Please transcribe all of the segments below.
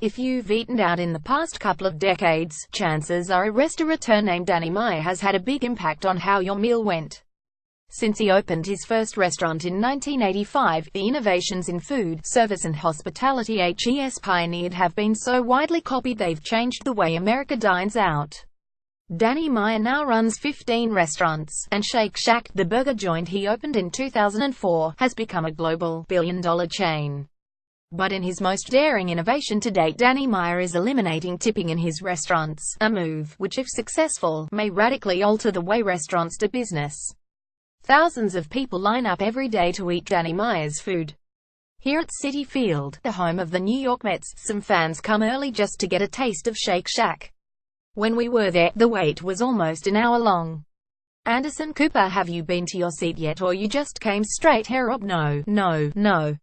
If you've eaten out in the past couple of decades, chances are a restaurateur named Danny Meyer has had a big impact on how your meal went. Since he opened his first restaurant in 1985, the innovations in food, service and hospitality he's pioneered have been so widely copied they've changed the way America dines out. Danny Meyer now runs 15 restaurants, and Shake Shack, the burger joint he opened in 2004, has become a global, billion-dollar chain. But in his most daring innovation to date, Danny Meyer is eliminating tipping in his restaurants, a move which, if successful, may radically alter the way restaurants do business. Thousands of people line up every day to eat Danny Meyer's food. Here at Citi Field, the home of the New York Mets, some fans come early just to get a taste of Shake Shack. When we were there, the wait was almost an hour long. Anderson Cooper, have you been to your seat yet, or you just came straight here? Rob, no.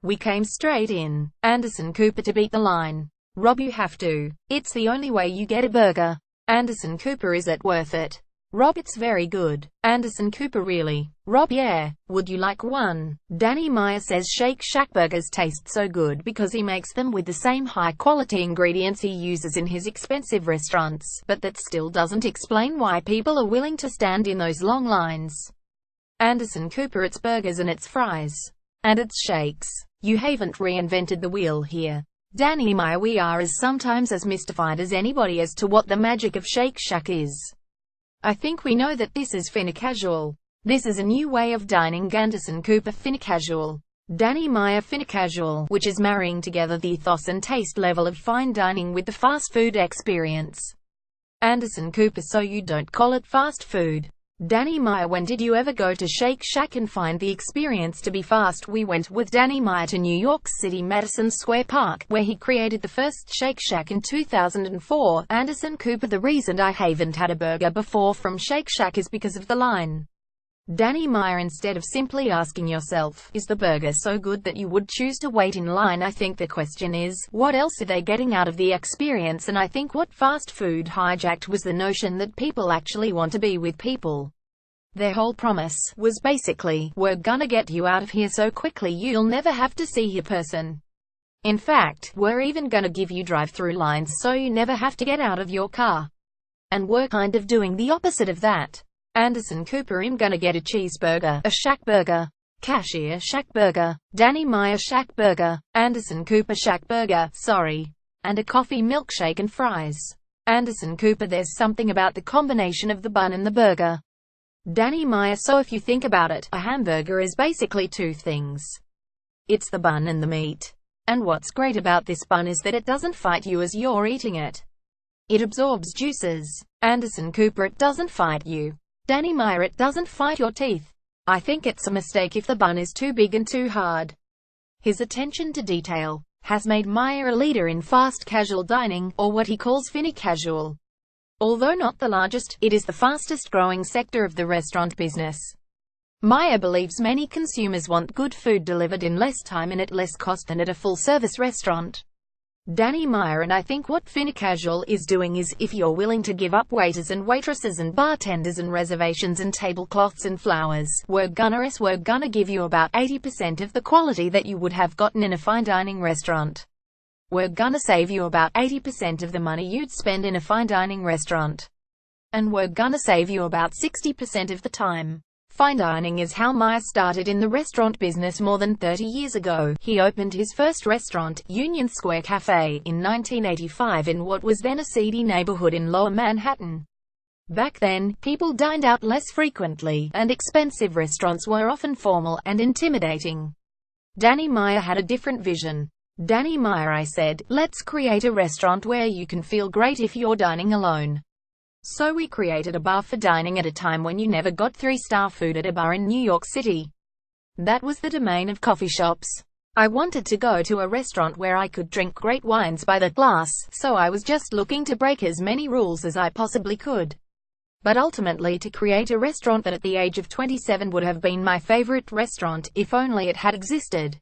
We came straight in. Anderson Cooper, to beat the line. Rob, you have to. It's the only way you get a burger. Anderson Cooper, is it worth it? Rob, it's very good. Anderson Cooper, really? Rob, yeah. Would you like one? Danny Meyer says Shake Shack burgers taste so good because he makes them with the same high-quality ingredients he uses in his expensive restaurants, but that still doesn't explain why people are willing to stand in those long lines. Anderson Cooper, it's burgers and it's fries. And it's shakes. You haven't reinvented the wheel here. Danny Meyer, we are sometimes as mystified as anybody as to what the magic of Shake Shack is. I think we know that this is fine-casual. This is a new way of dining. Anderson Cooper, fine-casual. Danny Meyer, fine-casual, which is marrying together the ethos and taste level of fine dining with the fast food experience. Anderson Cooper, so you don't call it fast food? Danny Meyer, when did you ever go to Shake Shack and find the experience to be fast? We went with Danny Meyer to New York City Madison Square Park, where he created the first Shake Shack in 2004. Anderson Cooper, the reason I haven't had a burger before from Shake Shack is because of the line. Danny Meyer, instead of simply asking yourself, is the burger so good that you would choose to wait in line, I think the question is, what else are they getting out of the experience? And I think what fast food hijacked was the notion that people actually want to be with people. Their whole promise was basically, we're gonna get you out of here so quickly you'll never have to see your person. In fact, we're even gonna give you drive-through lines so you never have to get out of your car. And we're kind of doing the opposite of that. Anderson Cooper, I'm gonna get a cheeseburger, a Shack burger. Cashier, Shack burger. Danny Meyer, Shack burger. Anderson Cooper, Shack burger, sorry. And a coffee milkshake and fries. Anderson Cooper, there's something about the combination of the bun and the burger. Danny Meyer, so if you think about it, a hamburger is basically two things. It's the bun and the meat. And what's great about this bun is that it doesn't fight you as you're eating it. It absorbs juices. Anderson Cooper, it doesn't fight you. Danny Meyer, it doesn't fight your teeth. I think it's a mistake if the bun is too big and too hard. His attention to detail has made Meyer a leader in fast casual dining, or what he calls fine-casual. Although not the largest, it is the fastest growing sector of the restaurant business. Meyer believes many consumers want good food delivered in less time and at less cost than at a full-service restaurant. Danny Meyer, and I think what fine-casual is doing is, if you're willing to give up waiters and waitresses and bartenders and reservations and tablecloths and flowers, we're gonna give you about 80% of the quality that you would have gotten in a fine dining restaurant. We're gonna save you about 80% of the money you'd spend in a fine dining restaurant. And we're gonna save you about 60% of the time. Fine dining is how Meyer started in the restaurant business more than 30 years ago. He opened his first restaurant, Union Square Cafe, in 1985 in what was then a seedy neighborhood in Lower Manhattan. Back then, people dined out less frequently, and expensive restaurants were often formal and intimidating. Danny Meyer had a different vision. Danny Meyer, I said, let's create a restaurant where you can feel great if you're dining alone. So we created a bar for dining at a time when you never got 3-star food at a bar in New York City. That was the domain of coffee shops. I wanted to go to a restaurant where I could drink great wines by the glass, so I was just looking to break as many rules as I possibly could. But ultimately to create a restaurant that at the age of 27 would have been my favorite restaurant, if only it had existed.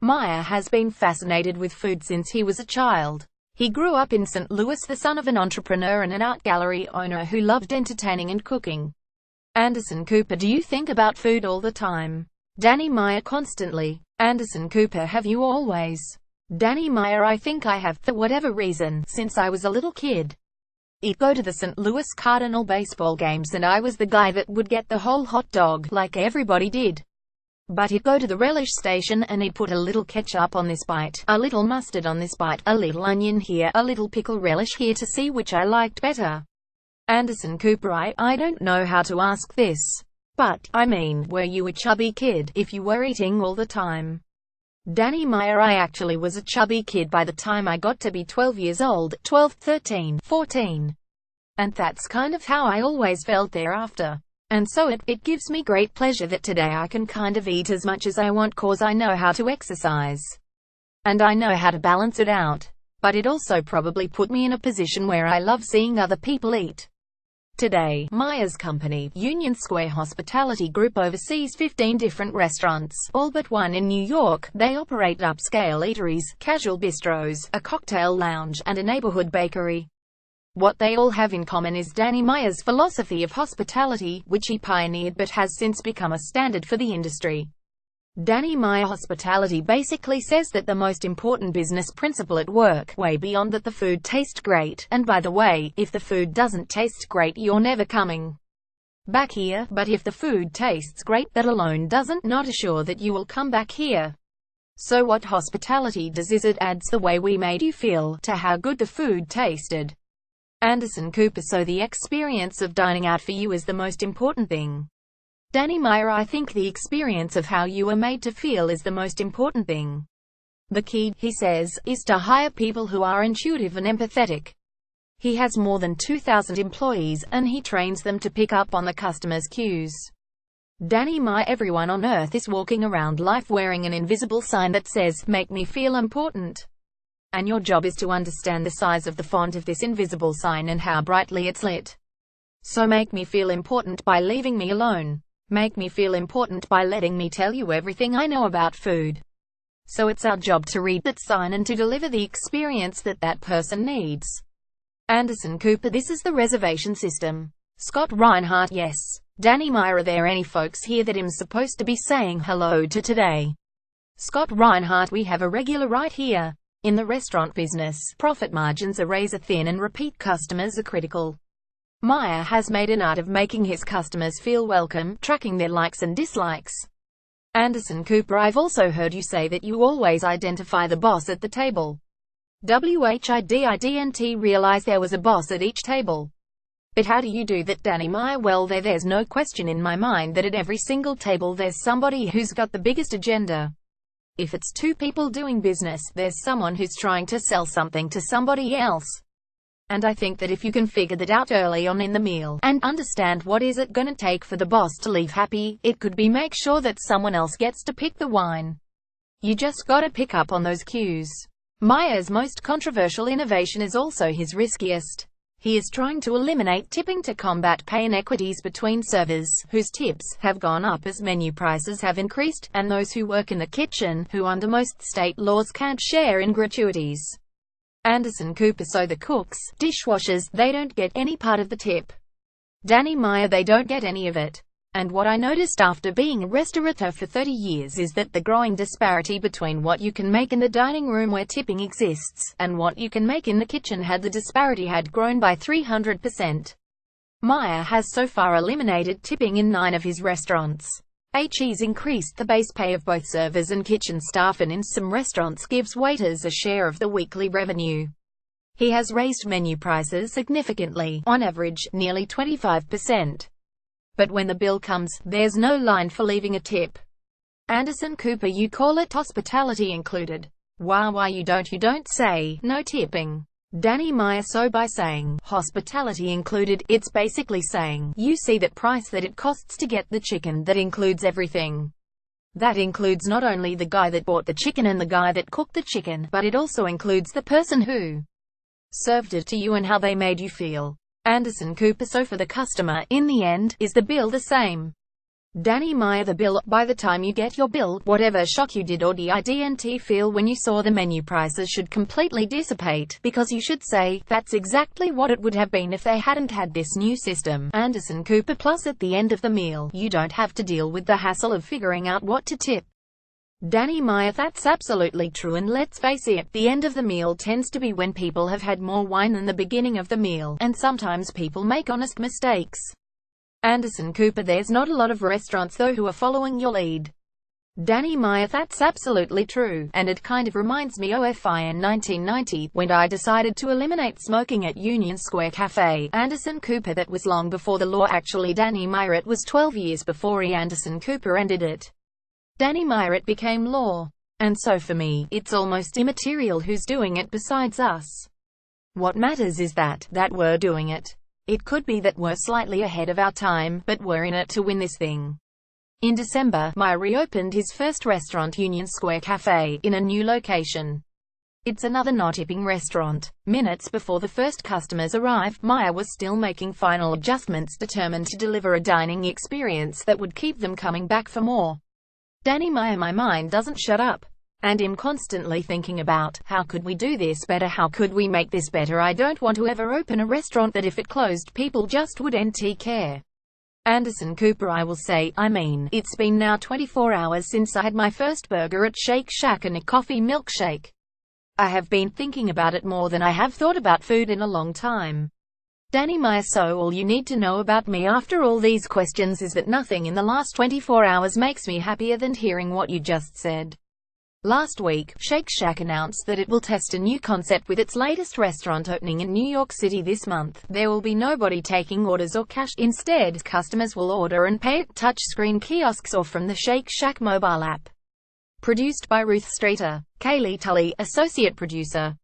Meyer has been fascinated with food since he was a child. He grew up in St. Louis, the son of an entrepreneur and an art gallery owner who loved entertaining and cooking. Anderson Cooper, do you think about food all the time? Danny Meyer, constantly. Anderson Cooper, have you always? Danny Meyer. I think I have, for whatever reason, since I was a little kid. I'd go to the St. Louis Cardinal baseball games and I was the guy that would get the whole hot dog, like everybody did. But he'd go to the relish station and he'd put a little ketchup on this bite, a little mustard on this bite, a little onion here, a little pickle relish here to see which I liked better. Anderson Cooper. I don't know how to ask this. But, I mean, were you a chubby kid, if you were eating all the time? Danny Meyer. I actually was a chubby kid by the time I got to be 12 years old, 12, 13, 14. And that's kind of how I always felt thereafter. And so it gives me great pleasure that today I can kind of eat as much as I want cause I know how to exercise. And I know how to balance it out. But it also probably put me in a position where I love seeing other people eat. Today, Meyer's company, Union Square Hospitality Group, oversees 15 different restaurants, all but one in New York. They operate upscale eateries, casual bistros, a cocktail lounge, and a neighborhood bakery. What they all have in common is Danny Meyer's philosophy of hospitality, which he pioneered but has since become a standard for the industry. Danny Meyer hospitality basically says that the most important business principle at work, way beyond that the food tastes great, and by the way, if the food doesn't taste great you're never coming back here, but if the food tastes great that alone doesn't not assure that you will come back here. So what hospitality does is it adds the way we made you feel to how good the food tasted. Anderson Cooper. So the experience of dining out for you is the most important thing. Danny Meyer. I think the experience of how you are made to feel is the most important thing. The key, he says, is to hire people who are intuitive and empathetic. He has more than 2,000 employees, and he trains them to pick up on the customers' cues. Danny Meyer. Everyone on earth is walking around life wearing an invisible sign that says, "Make me feel important." And your job is to understand the size of the font of this invisible sign and how brightly it's lit. So make me feel important by leaving me alone. Make me feel important by letting me tell you everything I know about food. So it's our job to read that sign and to deliver the experience that that person needs. Anderson Cooper. This is the reservation system. Scott Reinhardt. Yes. Danny Meyer. Are there any folks here that I'm supposed to be saying hello to today? Scott Reinhardt. We have a regular right here. In the restaurant business, profit margins are razor thin and repeat customers are critical. Meyer has made an art of making his customers feel welcome, tracking their likes and dislikes. Anderson Cooper. I've also heard you say that you always identify the boss at the table. WHIDIDNT. Realize there was a boss at each table. But how do you do that, Danny Meyer? Well, there's no question in my mind that at every single table there's somebody who's got the biggest agenda. If it's two people doing business, there's someone who's trying to sell something to somebody else. And I think that if you can figure that out early on in the meal, and understand what is it gonna take for the boss to leave happy, it could be make sure that someone else gets to pick the wine. You just gotta pick up on those cues. Meyer's most controversial innovation is also his riskiest. He is trying to eliminate tipping to combat pay inequities between servers, whose tips have gone up as menu prices have increased, and those who work in the kitchen, who under most state laws can't share in gratuities. Anderson Cooper. So the cooks, dishwashers, they don't get any part of the tip. Danny Meyer. They don't get any of it. And what I noticed after being a restaurateur for 30 years is that the growing disparity between what you can make in the dining room where tipping exists, and what you can make in the kitchen had grown by 300%. Meyer has so far eliminated tipping in 9 of his restaurants. He's increased the base pay of both servers and kitchen staff, and in some restaurants gives waiters a share of the weekly revenue. He has raised menu prices significantly, on average, nearly 25%. But when the bill comes, there's no line for leaving a tip. Anderson Cooper. You call it hospitality included. Why you don't say, no tipping. Danny Meyer. So by saying, hospitality included, it's basically saying, you see that price that it costs to get the chicken. That includes everything. That includes not only the guy that bought the chicken and the guy that cooked the chicken, but it also includes the person who served it to you and how they made you feel. Anderson Cooper. So for the customer, in the end, is the bill the same? Danny Meyer. The bill, by the time you get your bill, whatever shock you did or didn't feel when you saw the menu prices should completely dissipate, because you should say, that's exactly what it would have been if they hadn't had this new system. Anderson Cooper. Plus at the end of the meal, you don't have to deal with the hassle of figuring out what to tip. Danny Meyer: That's absolutely true, and let's face it, the end of the meal tends to be when people have had more wine than the beginning of the meal, and sometimes people make honest mistakes. Anderson Cooper: There's not a lot of restaurants though who are following your lead. Danny Meyer: That's absolutely true, and it kind of reminds me of in 1990, when I decided to eliminate smoking at Union Square Cafe. Anderson Cooper: That was long before the law. Actually, Danny Meyer: It was 12 years before Anderson Cooper ended it. Danny Meyer: It became law. And so for me, it's almost immaterial who's doing it besides us. What matters is that we're doing it. It could be that we're slightly ahead of our time, but we're in it to win this thing. In December, Meyer reopened his first restaurant, Union Square Cafe, in a new location. It's another not-tipping restaurant. Minutes before the first customers arrived, Meyer was still making final adjustments, determined to deliver a dining experience that would keep them coming back for more. Danny Meyer: My mind doesn't shut up. And I'm constantly thinking about, how could we do this better? How could we make this better? I don't want to ever open a restaurant that if it closed people just wouldn't care. Anderson Cooper: I will say, it's been now 24 hours since I had my first burger at Shake Shack and a coffee milkshake. I have been thinking about it more than I have thought about food in a long time. Danny Meyer: So all you need to know about me after all these questions is that nothing in the last 24 hours makes me happier than hearing what you just said. Last week, Shake Shack announced that it will test a new concept with its latest restaurant opening in New York City this month. There will be nobody taking orders or cash. Instead, customers will order and pay at touchscreen kiosks or from the Shake Shack mobile app. Produced by Ruth Streeter, Kaylee Tully, associate producer.